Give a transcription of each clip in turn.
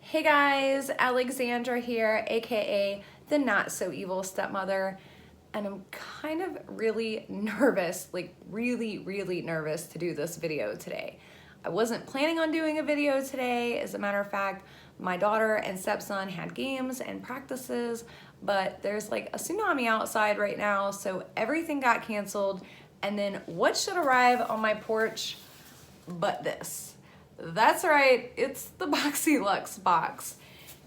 Hey guys, Alexandra here, aka the not so evil stepmother, and I'm kind of really nervous, like really nervous to do this video today. I wasn't planning on doing a video today. As a matter of fact, my daughter and stepson had games and practices, but there's like a tsunami outside right now, so everything got canceled. And then what should arrive on my porch but this? That's right, it's the BoxyLuxe box.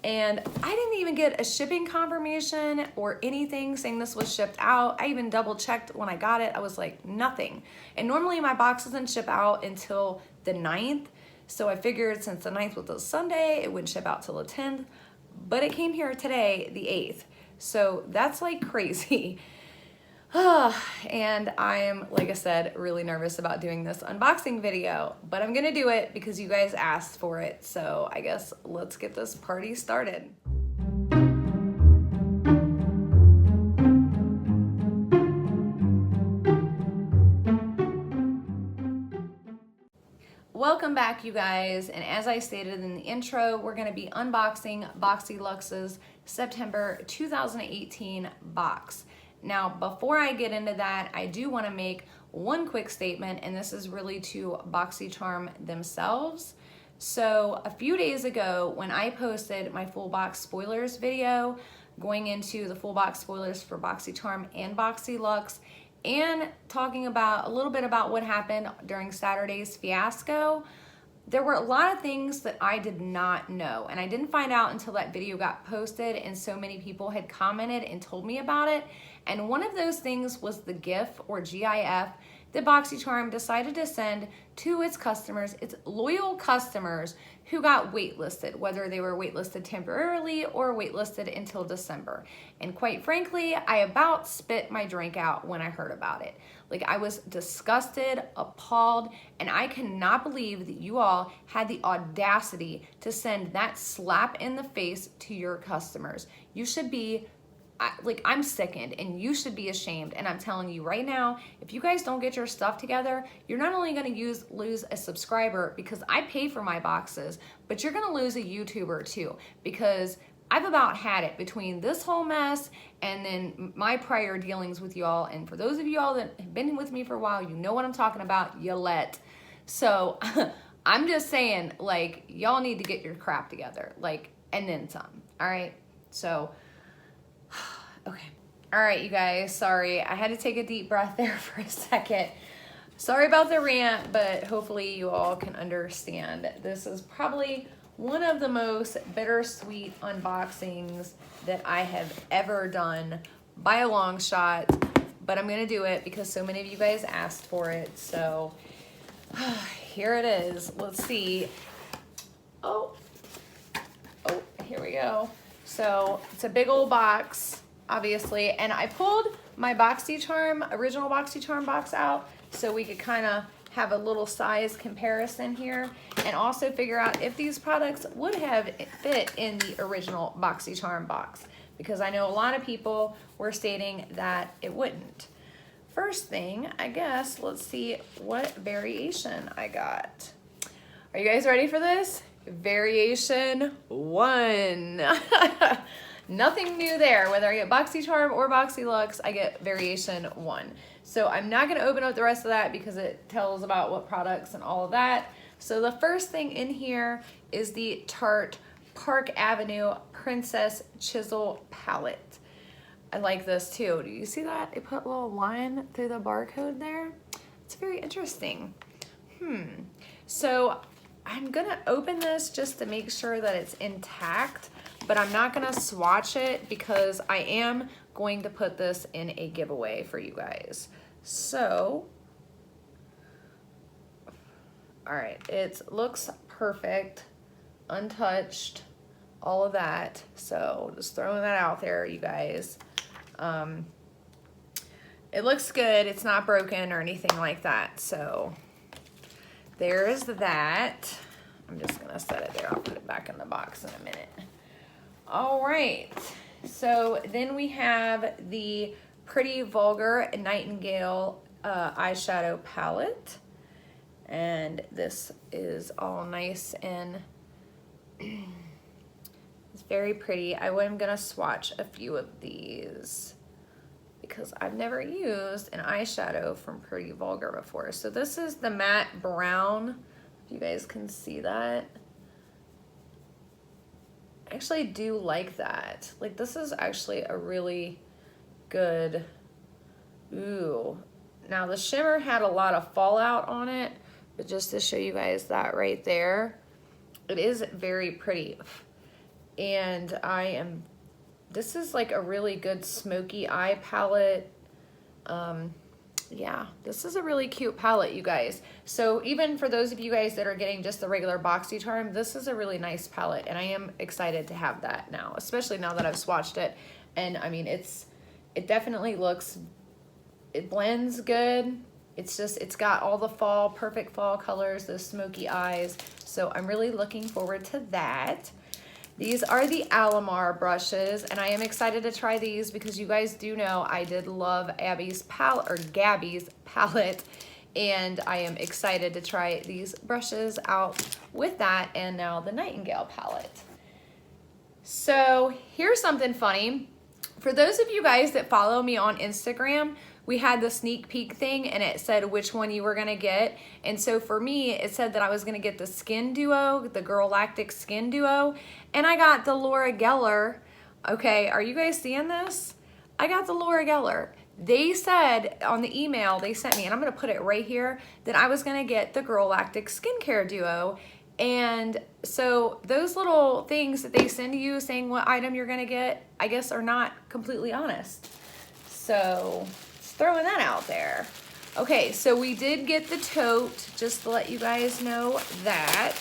And I didn't even get a shipping confirmation or anything saying this was shipped out. I even double checked when I got it. I was like, nothing. And normally my box doesn't ship out until the 9th. So I figured since the 9th was a Sunday, it wouldn't ship out till the 10th. But it came here today, the 8th. So that's like crazy. And I'm, like I said, really nervous about doing this unboxing video, but I'm gonna do it because you guys asked for it. So I guess let's get this party started. Welcome back, you guys. And as I stated in the intro, we're gonna be unboxing BoxyLuxe's September 2018 box. Now, before I get into that, I do want to make one quick statement, and this is really to BoxyCharm themselves. So a few days ago, when I posted my full box spoilers video, going into the full box spoilers for BoxyCharm and BoxyLuxe, and talking about a little bit about what happened during Saturday's fiasco, there were a lot of things that I did not know, and I didn't find out until that video got posted and so many people had commented and told me about it. And one of those things was the GIF or GIF that BoxyCharm decided to send to its customers, its loyal customers who got waitlisted, whether they were waitlisted temporarily or waitlisted until December. And quite frankly, I about spit my drink out when I heard about it. Like, I was disgusted, appalled, and I cannot believe that you all had the audacity to send that slap in the face to your customers. You should be I'm sickened, and you should be ashamed. And I'm telling you right now, if you guys don't get your stuff together, you're not only gonna lose a subscriber, because I pay for my boxes, but you're gonna lose a YouTuber too, because I've about had it between this whole mess and then my prior dealings with y'all. And for those of y'all that have been with me for a while, you know what I'm talking about, Yolette. So I'm just saying, like, y'all need to get your crap together, like, and then some, all right? So, okay. All right, you guys, sorry. I had to take a deep breath there for a second. Sorry about the rant, but hopefully you all can understand. This is probably one of the most bittersweet unboxings that I have ever done by a long shot, but I'm gonna do it because so many of you guys asked for it. So here it is. Let's see. Oh, here we go. So it's a big old box, obviously, and I pulled my original BoxyCharm box out so we could kind of have a little size comparison here and also figure out if these products would have fit in the original BoxyCharm box, because I know a lot of people were stating that it wouldn't. First thing, I guess, let's see what variation I got. Are you guys ready for this? Variation 1. Nothing new there. Whether I get BoxyCharm or BoxyLuxe, I get variation 1. So I'm not going to open up the rest of that because it tells about what products and all of that. So the first thing in here is the Tarte Park Avenue Princess Chisel Palette. I like this too. Do you see that? They put a little line through the barcode there. It's very interesting. So I'm gonna open this just to make sure that it's intact, but I'm not gonna swatch it because I am going to put this in a giveaway for you guys. So, all right, it looks perfect, untouched, all of that. So just throwing that out there, you guys. It looks good. It's not broken or anything like that. So there's that. I'm just gonna set it there. I'll put it back in the box in a minute. All right, so then we have the Pretty Vulgar Nightingale eyeshadow palette. And this is all nice and Very pretty. I am gonna swatch a few of these because I've never used an eyeshadow from Pretty Vulgar before. So this is the matte brown, if you guys can see that. I actually do like that. Like, this is actually a really good, ooh. Now the shimmer had a lot of fallout on it, but just to show you guys that right there, it is very pretty. And this is like a really good smoky eye palette. Yeah, this is a really cute palette, you guys. So even for those of you guys that are getting just the regular BoxyCharm, this is a really nice palette, and I am excited to have that now, especially now that I've swatched it. And I mean, it definitely looks, it blends good. It's got all the perfect fall colors, those smoky eyes. So I'm really looking forward to that. These are the Alamar brushes, and I am excited to try these because you guys do know I did love Gabby's palette, and I am excited to try these brushes out with that, and now the Nightingale palette. So here's something funny. For those of you guys that follow me on Instagram, we had the sneak peek thing and it said which one you were gonna get. And so for me, it said that I was gonna get the Skin Duo, the Girl Lactic Skin Duo, and I got the Laura Geller. Okay, are you guys seeing this? I got the Laura Geller. They said on the email they sent me, and I'm gonna put it right here, that I was gonna get the Girl Lactic Skincare Duo. And so those little things that they send to you saying what item you're gonna get, I guess are not completely honest. So throwing that out there. Okay, so we did get the tote, just to let you guys know that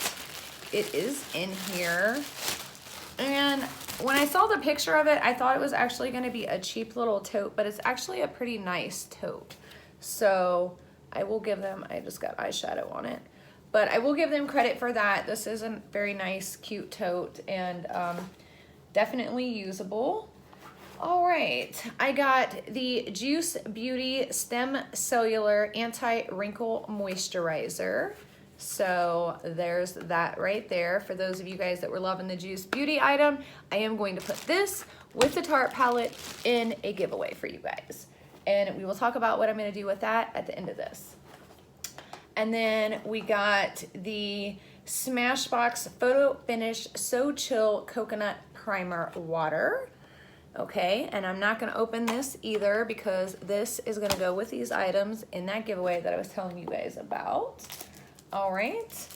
it is in here. And when I saw the picture of it, I thought it was actually gonna be a cheap little tote, but it's actually a pretty nice tote. So I will give them, I just got eyeshadow on it, but I will give them credit for that. This is a very nice, cute tote, and definitely usable. All right, I got the Juice Beauty Stem Cellular Anti-Wrinkle Moisturizer. So there's that right there. For those of you guys that were loving the Juice Beauty item, I am going to put this with the Tarte palette in a giveaway for you guys. And we will talk about what I'm gonna do with that at the end of this. And then we got the Smashbox Photo Finish So Chill Coconut Primer Water. Okay, and I'm not gonna open this either because this is gonna go with these items in that giveaway that I was telling you guys about. All right,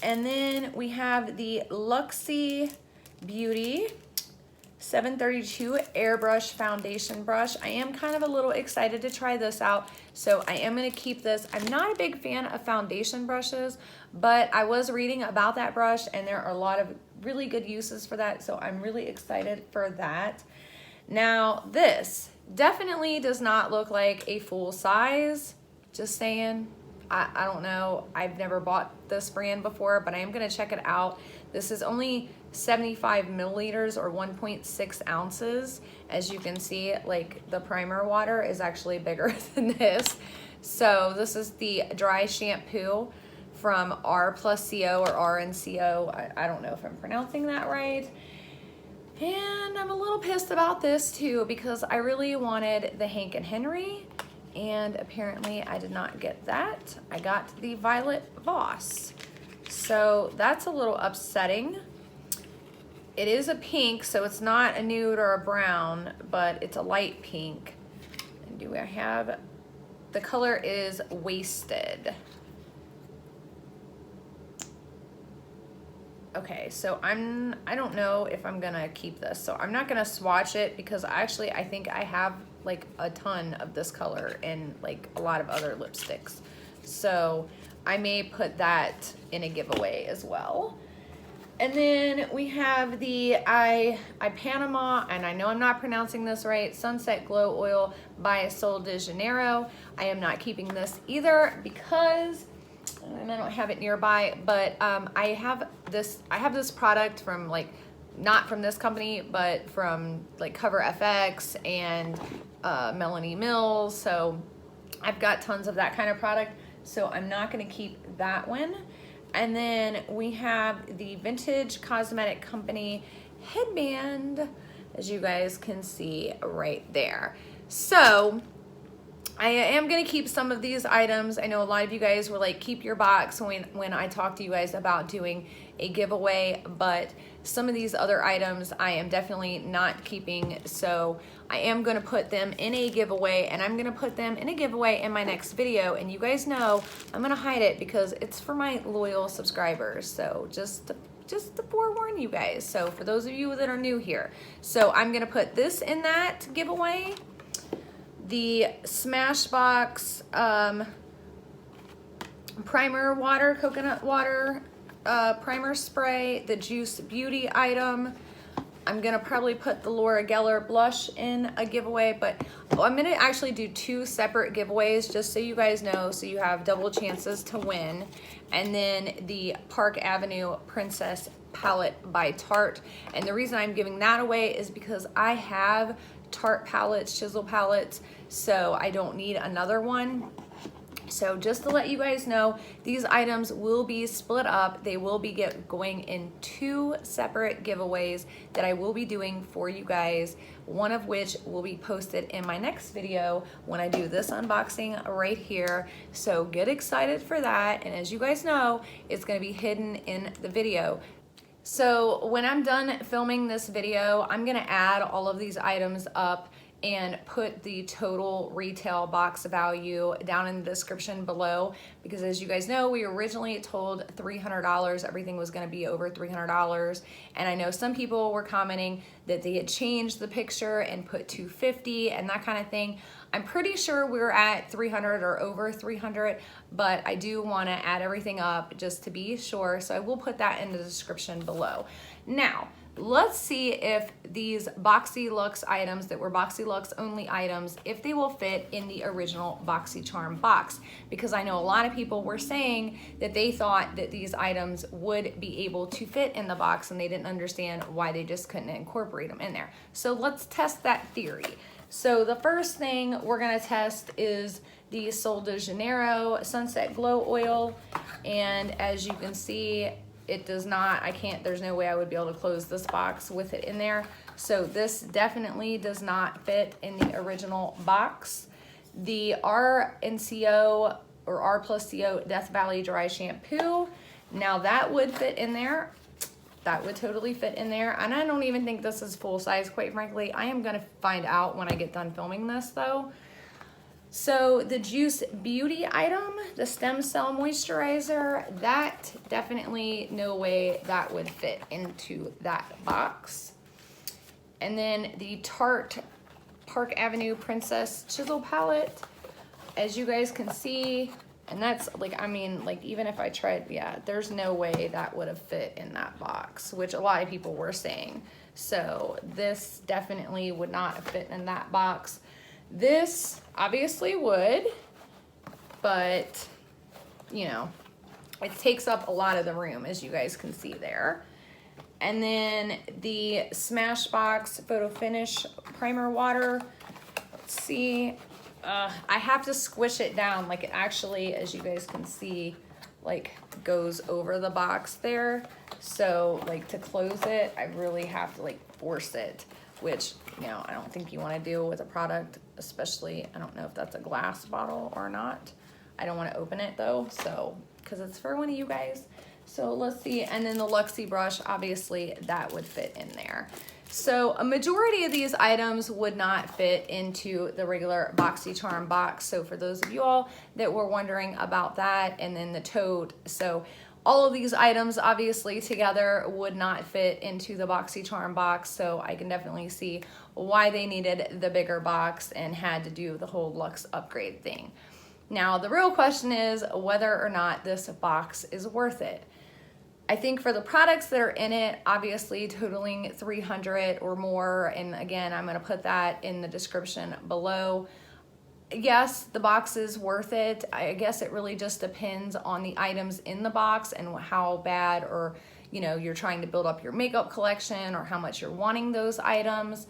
and then we have the Luxe Beauty 732 Airbrush Foundation Brush. I am kind of a little excited to try this out, so I am gonna keep this. I'm not a big fan of foundation brushes, but I was reading about that brush and there are a lot of really good uses for that, so I'm really excited for that. Now, this definitely does not look like a full size, just saying. I don't know, I've never bought this brand before, but I am gonna check it out. This is only 75 milliliters or 1.6 ounces. As you can see, like the primer water is actually bigger than this. So this is the dry shampoo from R+CO or R+CO. I don't know if I'm pronouncing that right. And I'm a little pissed about this too because I really wanted the Hank and Henry, and apparently I did not get that. I got the Violet Voss. So that's a little upsetting. It is a pink, so it's not a nude or a brown, but it's a light pink. And do I have, the color is Wasted. Okay, so I don't know if I'm gonna keep this, so I'm not gonna swatch it because actually I think I have like a ton of this color in like a lot of other lipsticks. So I may put that in a giveaway as well. And then we have the I Panama, and I know I'm not pronouncing this right, Sunset Glow Oil by Sol de Janeiro. I am not keeping this either because and I don't have it nearby, but I have this product from like, not from this company, but from like Cover FX and Melanie Mills. So I've got tons of that kind of product, so I'm not gonna keep that one. And then we have the Vintage Cosmetic Company headband, as you guys can see right there. So I am gonna keep some of these items. I know a lot of you guys were like, keep your box when I talked to you guys about doing a giveaway, but some of these other items I am definitely not keeping. So I am gonna put them in a giveaway, and I'm gonna put them in a giveaway in my next video. And you guys know I'm gonna hide it because it's for my loyal subscribers. So just to forewarn you guys. So for those of you that are new here, so I'm gonna put this in that giveaway. The Smashbox primer water, coconut water primer spray, the Juice Beauty item. I'm gonna probably put the Laura Geller blush in a giveaway, but I'm gonna actually do 2 separate giveaways just so you guys know, so you have double chances to win. And then the Park Avenue Princess palette by Tarte. And the reason I'm giving that away is because I have Tarte palettes, Chisel palettes, so I don't need another one. So just to let you guys know, these items will be split up. They will be going in 2 separate giveaways that I will be doing for you guys, one of which will be posted in my next video when I do this unboxing right here. So get excited for that. And as you guys know, it's gonna be hidden in the video. So when I'm done filming this video, I'm gonna add all of these items up and put the total retail box value down in the description below, because as you guys know, we originally told $300 everything was going to be over $300, and I know some people were commenting that they had changed the picture and put $250 and that kind of thing. I'm pretty sure we're at 300 or over 300, but I do want to add everything up just to be sure, so I will put that in the description below. Now let's see if these BoxyLuxe items that were BoxyLuxe only items, if they will fit in the original BoxyCharm box, because I know a lot of people were saying that they thought that these items would be able to fit in the box and they didn't understand why they just couldn't incorporate them in there. So let's test that theory. So the first thing we're gonna test is the Sol de Janeiro Sunset Glow Oil, and as you can see, it does not, there's no way I would be able to close this box with it in there. So this definitely does not fit in the original box. The R+CO or R+CO Death Valley Dry Shampoo, now that would fit in there. That would totally fit in there. And I don't even think this is full size, quite frankly. I am gonna find out when I get done filming this though. So the Juice Beauty item, the Stem Cell Moisturizer, that definitely no way that would fit into that box. And then the Tarte Park Avenue Princess Chisel Palette, as you guys can see, and that's like, I mean, like even if I tried, yeah, there's no way that would have fit in that box, which a lot of people were saying. So this definitely would not have fit in that box. This obviously would, but you know, it takes up a lot of the room, as you guys can see there. And then the Smashbox Photo Finish Primer Water, let's see, I have to squish it down, like it actually, as you guys can see, like goes over the box there. So like to close it, I really have to like force it, which, you know, I don't think you want to do with a product, especially, I don't know if that's a glass bottle or not. I don't want to open it though, so, because it's for one of you guys. So let's see, and then the Luxie brush, obviously that would fit in there. So a majority of these items would not fit into the regular BoxyCharm box. So for those of you all that were wondering about that, and then the Tote, so all of these items obviously together would not fit into the BoxyCharm box, so I can definitely see why they needed the bigger box and had to do the whole Luxe upgrade thing. Now the real question is whether or not this box is worth it. I think for the products that are in it, obviously totaling 300 or more, and again, I'm gonna put that in the description below. Yes, the box is worth it. I guess it really just depends on the items in the box and how bad, or you know, you're trying to build up your makeup collection or how much you're wanting those items.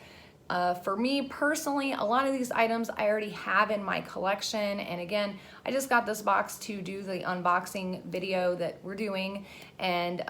For me personally, a lot of these items I already have in my collection, and again, I just got this box to do the unboxing video that we're doing, and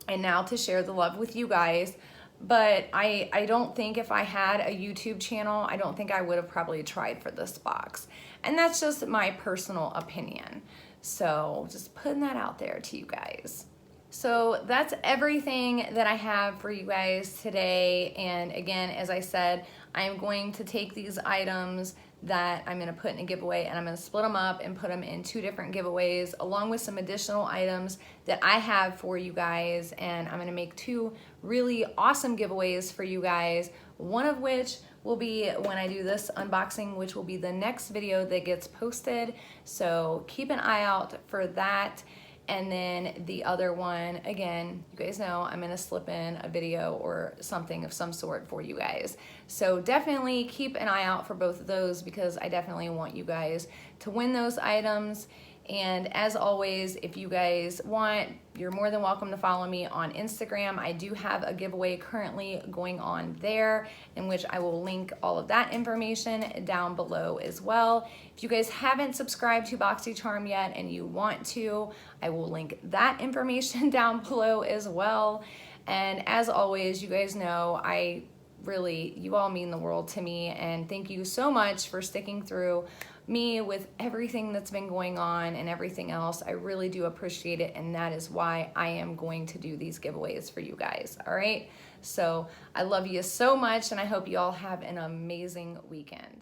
and now to share the love with you guys. But I don't think if I had a YouTube channel, I don't think I would have probably tried for this box. And that's just my personal opinion. So just putting that out there to you guys. So that's everything that I have for you guys today. And again, as I said, I'm going to take these items that I'm going to put in a giveaway and I'm going to split them up and put them in 2 different giveaways along with some additional items that I have for you guys. And I'm going to make 2 really awesome giveaways for you guys, one of which will be when I do this unboxing, which will be the next video that gets posted. So keep an eye out for that. And then the other one, again, you guys know I'm gonna slip in a video or something of some sort for you guys. So definitely keep an eye out for both of those because I definitely want you guys to win those items. And as always, if you guys want, you're more than welcome to follow me on Instagram. I do have a giveaway currently going on there in which I will link all of that information down below as well. If you guys haven't subscribed to BoxyCharm yet and you want to, I will link that information down below as well. And as always, you guys know you all mean the world to me, and thank you so much for sticking through me with everything that's been going on and everything else. I really do appreciate it, and that is why I am going to do these giveaways for you guys, all right? So I love you so much, and I hope you all have an amazing weekend.